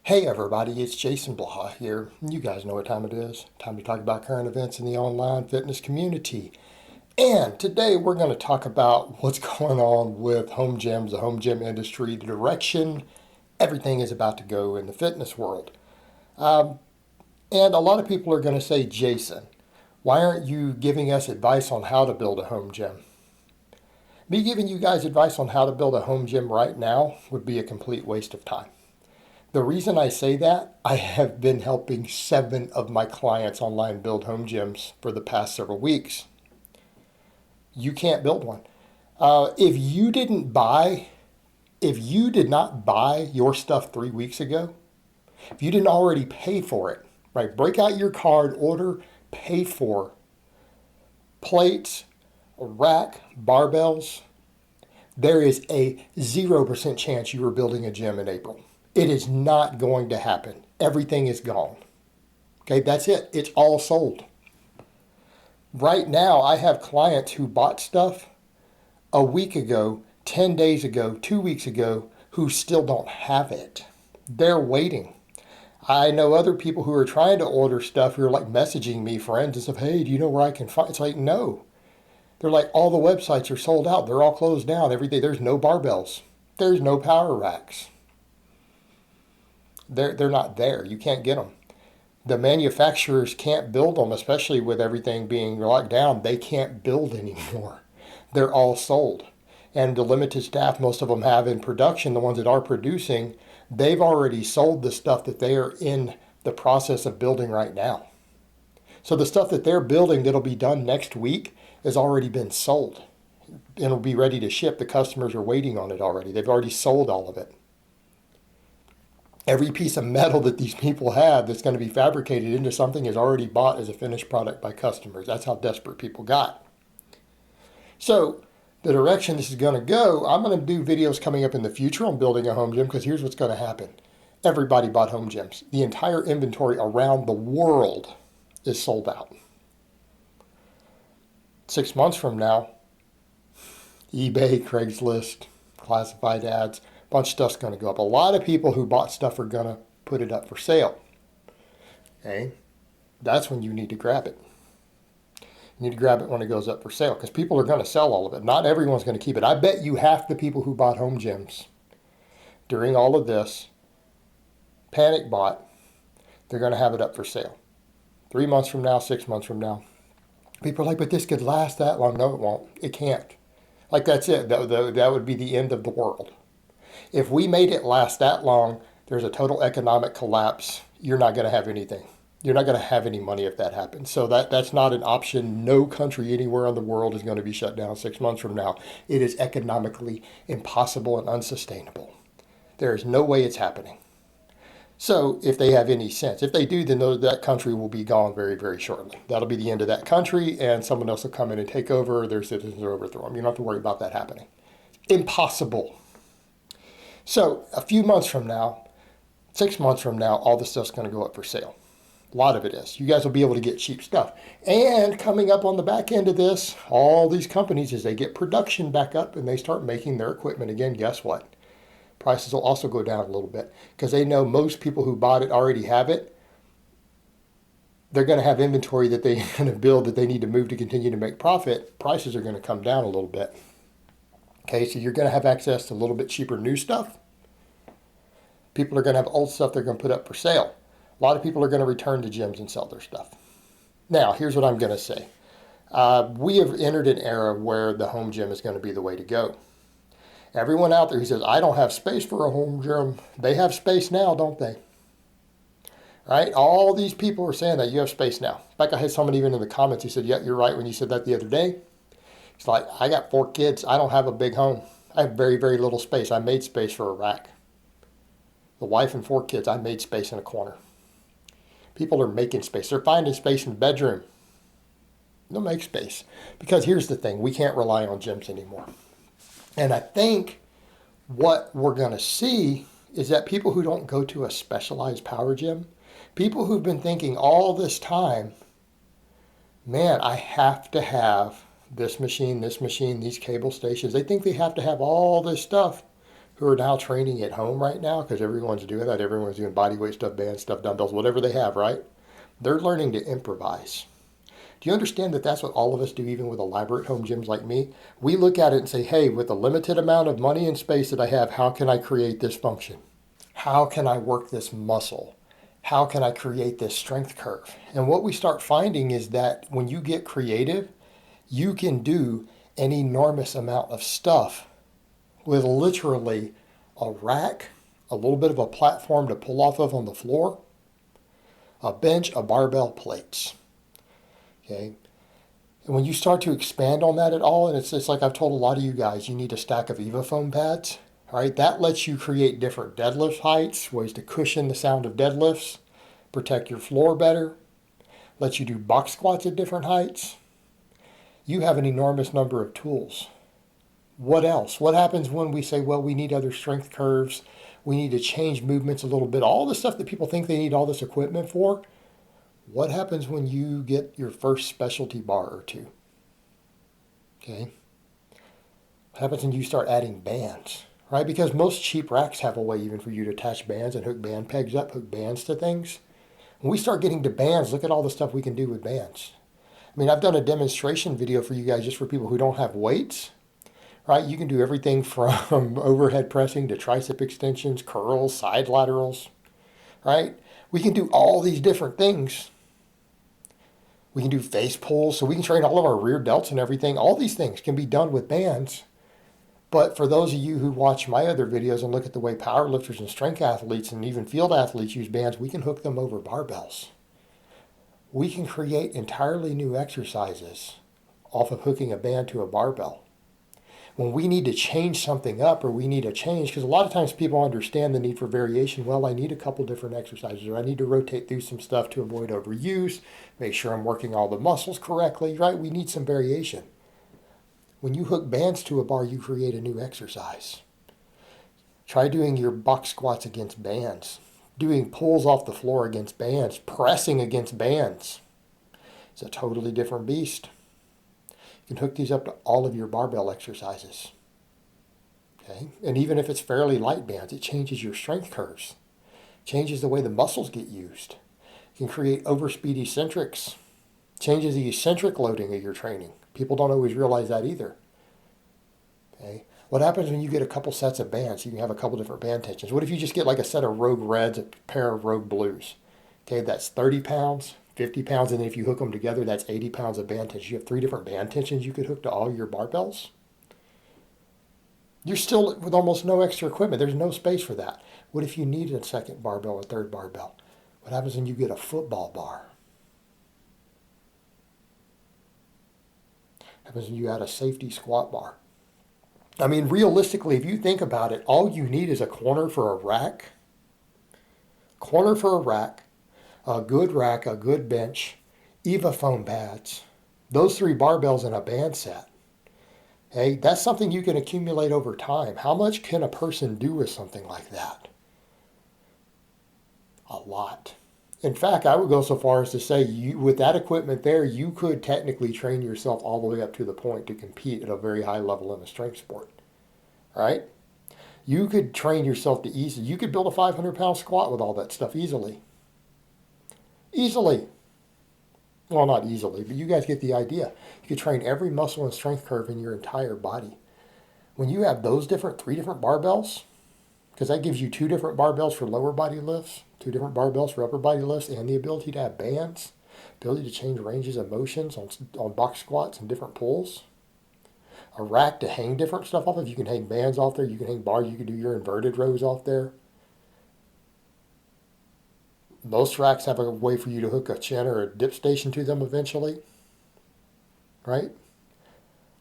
Hey everybody, it's Jason Blaha here. You guys know what time it is. Time to talk about current events in the online fitness community. And today we're going to talk about what's going on with home gyms, the home gym industry, the direction everything is about to go in the fitness world. And a lot of people are going to say, Jason, why aren't you giving us advice on how to build a home gym? Me giving you guys advice on how to build a home gym right now would be a complete waste of time. The reason I say that, I have been helping 7 of my clients online build home gyms for the past several weeks. You can't build one. If you didn't buy, if you did not buy your stuff 3 weeks ago, if you didn't already pay for it, right? Break out your card, order, pay for plates, a rack, barbells. There is a 0% chance you are building a gym in April. It is not going to happen. Everything is gone. Okay, that's it. It's all sold. Right now, I have clients who bought stuff a week ago, 10 days ago, 2 weeks ago, who still don't have it. They're waiting. I know other people who are trying to order stuff who are like messaging me, friends, and stuff, hey, do you know where I can find? It's like, no. They're like, all the websites are sold out. They're all closed down every day. There's no barbells. There's no power racks. They're not there. You can't get them. The manufacturers can't build them, especially with everything being locked down. They can't build anymore. They're all sold. And the limited staff most of them have in production, the ones that are producing, they've already sold the stuff that they are in the process of building right now. So the stuff that they're building that'll be done next week has already been sold. And it'll be ready to ship. The customers are waiting on it already. They've already sold all of it. Every piece of metal that these people have that's going to be fabricated into something is already bought as a finished product by customers. That's how desperate people got. So the direction this is going to go, I'm going to do videos coming up in the future on building a home gym because here's what's going to happen. Everybody bought home gyms. The entire inventory around the world is sold out. 6 months from now, eBay, Craigslist, classified ads, bunch of stuff's going to go up. A lot of people who bought stuff are going to put it up for sale. Okay? That's when you need to grab it. You need to grab it when it goes up for sale because people are going to sell all of it. Not everyone's going to keep it. I bet you half the people who bought home gyms during all of this panic bought, they're going to have it up for sale. 3 months from now, 6 months from now. People are like, but this could last that long. No, it won't. It can't. Like, that's it. That would be the end of the world. If we made it last that long, there's a total economic collapse. You're not going to have anything. You're not going to have any money if that happens. So that's not an option. No country anywhere in the world is going to be shut down 6 months from now. It is economically impossible and unsustainable. There is no way it's happening. So if they have any sense, if they do, then that country will be gone very, very shortly. That'll be the end of that country, and someone else will come in and take over. Their citizens will overthrow them. You don't have to worry about that happening. Impossible. So a few months from now, 6 months from now, all this stuff's going to go up for sale. A lot of it is. You guys will be able to get cheap stuff. And coming up on the back end of this, all these companies, as they get production back up and they start making their equipment again, guess what? Prices will also go down a little bit because they know most people who bought it already have it. They're going to have inventory that they're going to build that they need to move to continue to make profit. Prices are going to come down a little bit. Okay, so you're going to have access to a little bit cheaper new stuff. People are going to have old stuff they're going to put up for sale. A lot of people are going to return to gyms and sell their stuff. Now, here's what I'm going to say. We have entered an era where the home gym is going to be the way to go. Everyone out there who says, I don't have space for a home gym, they have space now, don't they? Right? All these people are saying that you have space now. In fact, I had someone even in the comments who said, yeah, you're right when you said that the other day. It's like, I got 4 kids. I don't have a big home. I have very, very little space. I made space for a rack. The wife and 4 kids, I made space in a corner. People are making space. They're finding space in the bedroom. They'll make space. Because here's the thing. We can't rely on gyms anymore. And I think what we're going to see is that people who don't go to a specialized power gym, people who've been thinking all this time, man, I have to have this machine, these cable stations. They think they have to have all this stuff who are now training at home right now, because everyone's doing that. Everyone's doing body weight stuff, band stuff, dumbbells, whatever they have, right? They're learning to improvise. Do you understand that that's what all of us do, even with elaborate home gyms like me? We look at it and say, hey, with the limited amount of money and space that I have, how can I create this function? How can I work this muscle? How can I create this strength curve? And what we start finding is that when you get creative, you can do an enormous amount of stuff with literally a rack, a little bit of a platform to pull off of on the floor, a bench, a barbell, plates. Okay. And when you start to expand on that at all, and it's like I've told a lot of you guys, you need a stack of Eva foam pads. All right, that lets you create different deadlift heights, ways to cushion the sound of deadlifts, protect your floor better, lets you do box squats at different heights. You have an enormous number of tools. What else? What happens when we say, well, we need other strength curves, we need to change movements a little bit, all the stuff that people think they need all this equipment for? What happens when you get your first specialty bar or two? Okay. What happens when you start adding bands? Right? Because most cheap racks have a way even for you to attach bands and hook band pegs up, hook bands to things. When we start getting to bands, look at all the stuff we can do with bands. I mean, I've done a demonstration video for you guys just for people who don't have weights. Right? You can do everything from overhead pressing to tricep extensions, curls, side laterals. Right? We can do all these different things. We can do face pulls, so we can train all of our rear delts and everything. All these things can be done with bands. But for those of you who watch my other videos and look at the way powerlifters and strength athletes and even field athletes use bands, we can hook them over barbells. We can create entirely new exercises off of hooking a band to a barbell. When we need to change something up or we need a change, because a lot of times people understand the need for variation. Well, I need a couple different exercises, or I need to rotate through some stuff to avoid overuse, make sure I'm working all the muscles correctly, right? We need some variation. When you hook bands to a bar, you create a new exercise. Try doing your box squats against bands, doing pulls off the floor against bands, pressing against bands. It's a totally different beast. You can hook these up to all of your barbell exercises. Okay? And even if it's fairly light bands, it changes your strength curves, changes the way the muscles get used. You can create overspeed eccentrics, changes the eccentric loading of your training. People don't always realize that either. Okay? What happens when you get a couple sets of bands? You can have a couple different band tensions. What if you just get like a set of Rogue Reds, a pair of Rogue Blues? Okay, that's 30 pounds, 50 pounds, and then if you hook them together, that's 80 pounds of band tension. You have 3 different band tensions you could hook to all your barbells. You're still with almost no extra equipment. There's no space for that. What if you need a second barbell or third barbell? What happens when you get a football bar? What happens when you add a safety squat bar? I mean, realistically, if you think about it, all you need is a corner for a rack, a good bench, Eva foam pads, those 3 barbells in a band set. Hey, that's something you can accumulate over time. How much can a person do with something like that? A lot. In fact, I would go so far as to say with that equipment there, you could technically train yourself all the way up to the point to compete at a very high level in a strength sport. All right? You could train yourself to easily, you could build a 500-pound squat with all that stuff easily. Easily. Well, not easily, but you guys get the idea. You could train every muscle and strength curve in your entire body. When you have those 3 different barbells, because that gives you 2 different barbells for lower body lifts, 2 different barbells for upper body lifts, and the ability to have bands, ability to change ranges of motions on box squats and different pulls, a rack to hang different stuff off of. You can hang bands off there, you can hang bars, you can do your inverted rows off there. Most racks have a way for you to hook a chin or a dip station to them eventually, right?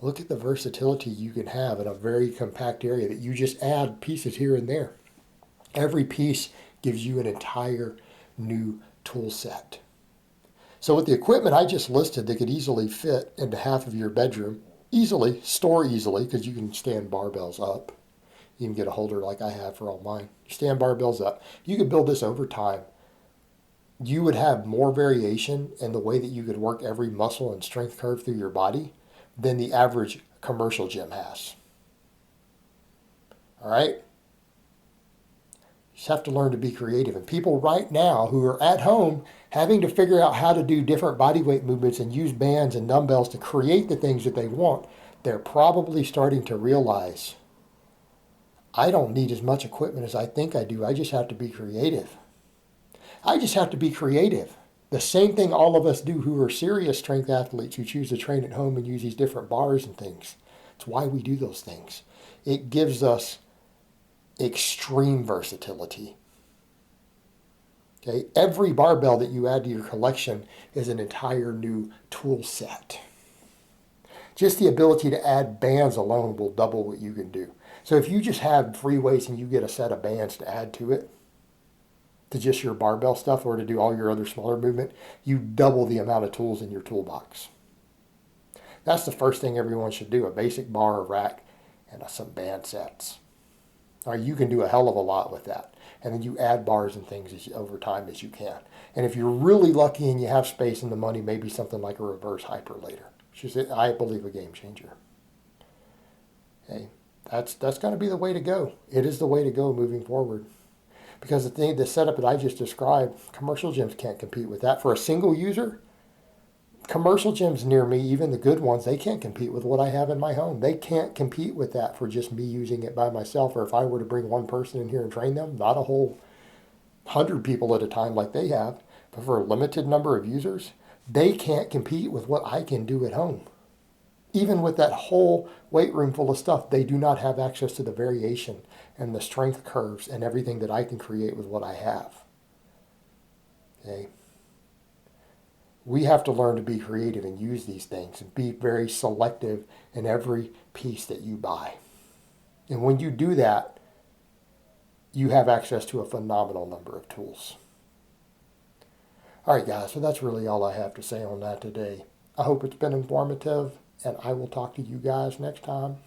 Look at the versatility you can have in a very compact area that you just add pieces here and there. Every piece gives you an entire new tool set. So with the equipment I just listed that could easily fit into half of your bedroom, store easily, because you can stand barbells up. You can get a holder like I have for all mine. You stand barbells up. You could build this over time. You would have more variation in the way that you could work every muscle and strength curve through your body than the average commercial gym has. All right? just have to learn to be creative. And people right now who are at home having to figure out how to do different body weight movements and use bands and dumbbells to create the things that they want, they're probably starting to realize, I don't need as much equipment as I think I do. I just have to be creative. I just have to be creative. The same thing all of us do who are serious strength athletes who choose to train at home and use these different bars and things. It's why we do those things. It gives us extreme versatility. Okay, every barbell that you add to your collection is an entire new tool set. Just the ability to add bands alone will double what you can do. So if you just have free weights and you get a set of bands to add to it, to just your barbell stuff or to do all your other smaller movement, you double the amount of tools in your toolbox. That's the first thing everyone should do, a basic bar, a rack, and some band sets. All right, you can do a hell of a lot with that. And then you add bars and things over time as you can. And if you're really lucky and you have space and the money, maybe something like a reverse hyper later, which is, I believe, a game changer. Okay, that's going to be the way to go. It is the way to go moving forward. Because the setup that I just described, commercial gyms can't compete with that. For a single user, commercial gyms near me, even the good ones, they can't compete with what I have in my home. They can't compete with that for just me using it by myself. Or if I were to bring one person in here and train them, not a whole 100 people at a time like they have, but for a limited number of users, they can't compete with what I can do at home. Even with that whole weight room full of stuff, they do not have access to the variation and the strength curves and everything that I can create with what I have. Okay? We have to learn to be creative and use these things and be very selective in every piece that you buy. And when you do that, you have access to a phenomenal number of tools. All right, guys, so that's really all I have to say on that today. I hope it's been informative, and I will talk to you guys next time.